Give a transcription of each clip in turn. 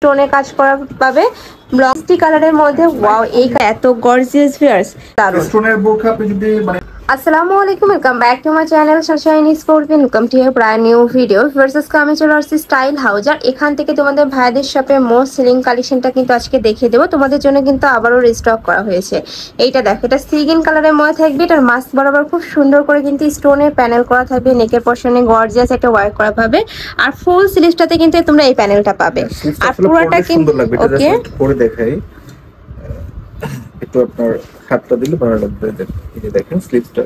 স্টোনে কাজ করা পাবে ব্লস্টি কালারের মধ্যে। ওয়াও, এই এত গর্জিয়াস ভিউয়ার্স, দারুণ স্টোনের বোরখা আপনি যদি মানে আসসালামু আলাইকুম, welcome back to my channel Sunshine sporting. Welcome to A brand new video. Versus আমি চলে আসছি স্টাইল হাউস, আর এখান থেকে তোমাদের ভাইদের শপে মোস্ট সেলিং কালেকশনটা কিন্তু আজকে দেখিয়ে দেবো তোমাদের জন্য। কিন্তু আবারও রিস্টক করা হয়েছে। এইটা দেখো, এটা সিগিন কালারের মধ্যে থাকবে। এটার মাস্ক বরাবর খুব সুন্দর করে কিন্তু স্টোনের প্যানেল করা থাকবে। নেকের পশনে গর্জিয়াস একটা ওয়ার্ক করা পাবে, আর ফুল স্লিভসটাতে কিন্তু তোমরা এই প্যানেলটা পাবে। আর পুরোটা কিন্তু ওকে পরে দেখাই একটু আপনার হাতটা দিলে ভালো লাগবে। এই যে দেখেন স্লিপসটা,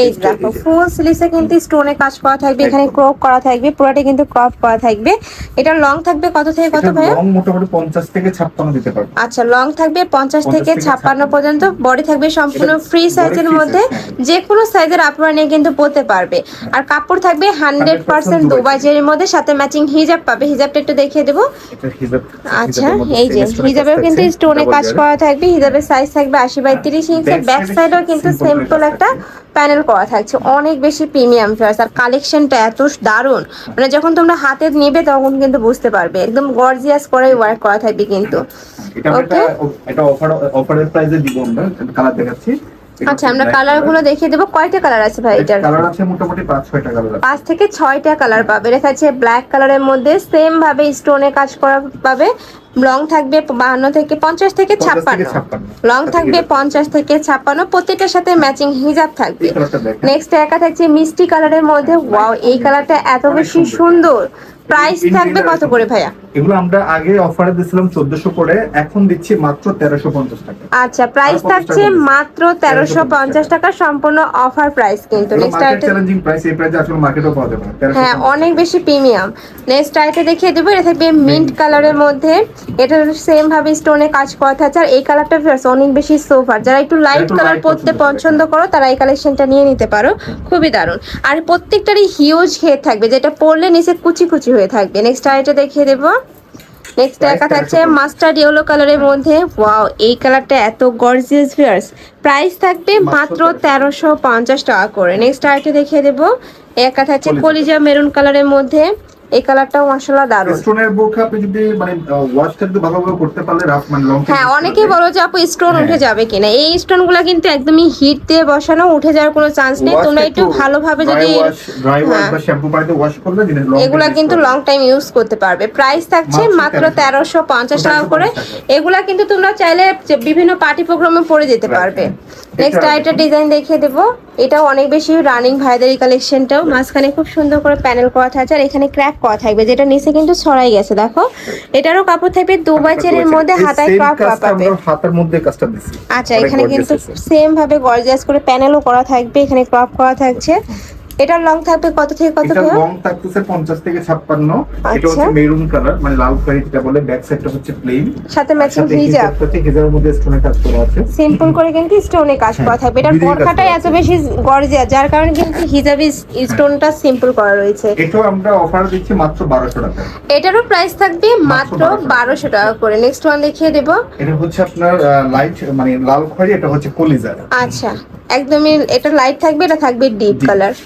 এই দেখো ফুল স্লিভসে কিন্তু স্টোনে কাজ করা থাকবে। এখানে ক্রপ করা থাকবে, পুরোটা কিন্তু ক্রপ করা থাকবে। এটা লং থাকবে কত থেকে কত ভাই? লং মোটামুটি 50 থেকে 56 দিতে পারবে। আচ্ছা, লং থাকবে 50 থেকে 56 পর্যন্ত। বডি থাকবে সম্পূর্ণ ফ্রি সাইজের মধ্যে, যে কোনো সাইজের আপনারা নিয়ে কিন্তু পরতে পারবে। আর কাপড় থাকবে 100% দুবাই জেরির মধ্যে, সাথে ম্যাচিং হিজাব পাবে। হিজাবটা একটু দেখিয়ে দেবো। আচ্ছা, এই যে হিজাবেও কিন্তু স্টোনে কাজ করা থাকবে। হিজাবের সাইজ থাকবে 80/30 ইঞ্চি। ব্যাক সাইডেও কিন্তু সিম্পল একটা প্যানেল করা থাকছে, অনেক বেশি প্রিমিয়াম ফেয়ার্স। আর কালেকশনটা এত দারুণ, মানে যখন তোমরা হাতে নেবে তখন কিন্তু বুঝতে পারবে, একদম গর্জিয়াস করে ওয়ার্ক করা থাকবে কিন্তু। ওকে, এটা অফারের প্রাইসে দিব আমরা। কালার দেখাচ্ছি। আচ্ছা, আমরা কালার গুলো দেখিয়ে দেবো। কয়টা কালার আছে ভাই এটার? কালার আছে মোটামুটি 5-6টা কালার আছে। 5 থেকে 6টা কালার পাবে। লেখা আছে ব্ল্যাক কালারের মধ্যে, সেম ভাবে স্টোনে কাজ করা পাবে। লং থাকবে 52 থেকে 50 থেকে 56। লং থাকবে 50 থেকে 56, প্রত্যেকটার সাথে ম্যাচিং হিজাব থাকবে। নেক্সট একা থাকছে মিষ্টি কালারের মধ্যে। ওয়াও, এই কালারটা এত বেশি সুন্দর। প্রাইস থাকবে কত করে ভাইয়া? এগুলো আমরা আগে অফারে দিছিলাম 1400 করে, এখন দিচ্ছি মাত্র 1350 টাকা। আচ্ছা, প্রাইস থাকছে মাত্র 1350 টাকা, সম্পূর্ণ অফার প্রাইস কিন্তু। নেক্সট আইটেম চ্যালেঞ্জিং প্রাইস, এই প্রাইসে আসলে মার্কেটেও পাওয়া যাবে না। হ্যাঁ, অনেক বেশি প্রিমিয়াম। নেক্সট আইটেম দেখিয়ে দেবো। এটা থাকবে মিন্ট কালারের মধ্যে। এটা সেম ভাবে স্টোনে কাজ করা থাকছে। আর এই কালারটা অনেক বেশি সোফার, যারা একটু লাইট কালার পরতে পছন্দ করো তারা এই কালেকশনটা নিয়ে নিতে পারো, খুবই দারুণ। আর প্রত্যেকটারই হিউজ ঘের থাকবে, যেটা পরলে নিচে কুচি কুচি হয়ে থাকবে। নেক্সট আইটেম দেখিয়ে দেবো। নেক্সট একা থাকছে মাস্টার্ড ইয়েলো কালারের মধ্যে। ওয়াও, এই কালারটা এত গর্জিয়াস ভিউয়ার্স। প্রাইস থাকবে মাত্র 1350 টাকা করে। নেক্সট আইটেম দেখিয়ে দেবো। একা থাকছে কলিজা মেরুন কালারের মধ্যে। এই কালারটাও মাশাআল্লাহ দারুণ। স্টোনের বোরখা আপনি যদি মানে ওয়াশটা যদি ভালোভাবে করতে পারলে রাফ মানে লং। হ্যাঁ, অনেকেই বলো যে আপু স্টোন উঠে যাবে কিনা। এই স্টোনগুলো কিন্তু একদমই হিট দিয়ে বসানো, উঠে যাওয়ার কোনো চান্স নেই। তোমরা একটু ভালোভাবে যদি ড্রাই ওয়াশ বা শ্যাম্পু পানিতে ওয়াশ করলে এগুলা কিন্তু লং টাইম ইউজ করতে পারবে। প্রাইস থাকছে মাত্র 1350 টাকা করে। এগুলা কিন্তু তোমরা চাইলে বিভিন্ন পার্টি প্রোগ্রামে পরে যেতে পারবে। নেক্সট আইটা ডিজাইন দেখিয়ে দেবো। এটাও অনেক বেশি রানিং ভাইদের এই কালেকশনটাও। মাঝখানে খুব সুন্দর করে প্যানেল করা থাকছে, আর এখানে ক্র্যাক করা থাকবে, যেটা নিচে কিন্তু ছড়াই গেছে। দেখো, এটারও কাপড় থাকবে দুবাই চেনের মধ্যে, হাতায় ক্র্যাক করা পাবে। হাতের মধ্যে কাজটা দিছি। আচ্ছা, এখানে কিন্তু সেম ভাবে গর্জিয়াস করে প্যানেলও করা থাকবে। এখানে ক্রপ করা থাকছে। এটার লং থাকবে কত থেকে কত? এটা লং থাকতেছে 50 থেকে 56। এটা হচ্ছে মেরুন কালার, মানে লাল খয়েরি যেটা বলে। ব্যাক সাইডটা হচ্ছে প্লেন, সাথে ম্যাচিং হিজাব। হিজাবের মধ্যে স্টোনে কাজ করা আছে, সিম্পল করে কিন্তু স্টোনে কাজ করা থাকবে। এটার বোরখাটাই এত বেশি গর্জিয়াস, যার কারণে কিন্তু হিজাবি স্টোনটা সিম্পল করা রয়েছে। এটাও আমরা অফার দিচ্ছি মাত্র 1200 টাকা। এটারও প্রাইস থাকবে মাত্র 1200 টাকা করে। নেক্সট ওয়ান দেখিয়ে দেব। এটা হচ্ছে আপনার লাইট মানে লাল খয়েরি, এটা হচ্ছে কলিজা। আচ্ছা, একদমই এটা লাইট থাকবে, এটা থাকবে ডিপ কালার।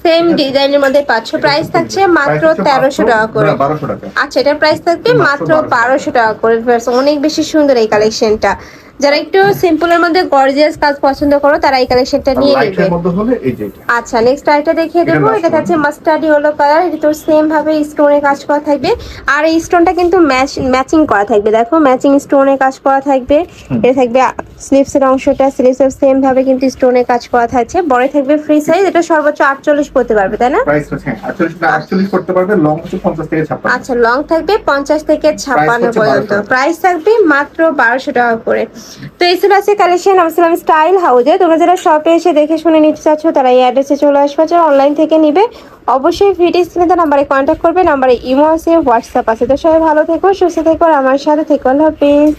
সেম ডিজাইনের মধ্যে পাচ্ছ। প্রাইস থাকছে মাত্র 1300 টাকা করে। আচ্ছা, এটার প্রাইস থাকবে মাত্র 1200 টাকা করে। অনেক বেশি সুন্দর এই কালেকশনটা। যারা একটু সিম্পলের মধ্যে গর্জিয়াস কাজ পছন্দ করো তারা এই কালেকশনটা নিয়ে নেবে। আচ্ছা, নেক্সট আইটা দেখিয়ে দেবো। এটা হচ্ছে মাস্টার্ড ইয়েলো কালার। এটা তো সেম ভাবে স্টোনে কাজ করা থাকবে, আর এই স্টোনটা কিন্তু ম্যাচিং করা থাকবে। দেখো, ম্যাচিং স্টোনে কাজ করা থাকবে। এটা থাকবে স্লিভসের অংশটা, স্লিভসের সেম ভাবে কিন্তু স্টোনে কাজ করা থাকছে। বড় থাকবে ফ্রি সাইজ। এটা সর্বোচ্চ 48 পড়তে পারবে, তাই না? প্রাইস হচ্ছে 48 করতে পারবে। লং হচ্ছে 50 থেকে 56। আচ্ছা, লং থাকবে 50 থেকে 56 পর্যন্ত। প্রাইস থাকবে মাত্র 1200 টাকা করে। তো এই ছিল আছে কালেকশন। আমি স্টাইল হাউজে। তোমরা যারা শপে এসে দেখে শুনে নিতে চাচ্ছ তারা এই অ্যাড্রেসে চলে আসবে। যারা অনলাইন থেকে নিবে অবশ্যই ভিডিও স্ক্রিনে নাম্বারে কন্ট্যাক্ট করবে। নাম্বারে ইমো আছে, হোয়াটসঅ্যাপ আছে। তো সবাই ভালো থেকো, সুস্থ থেকো, আর আমার সাথে থেকো। আল্লাহ হাফেজ।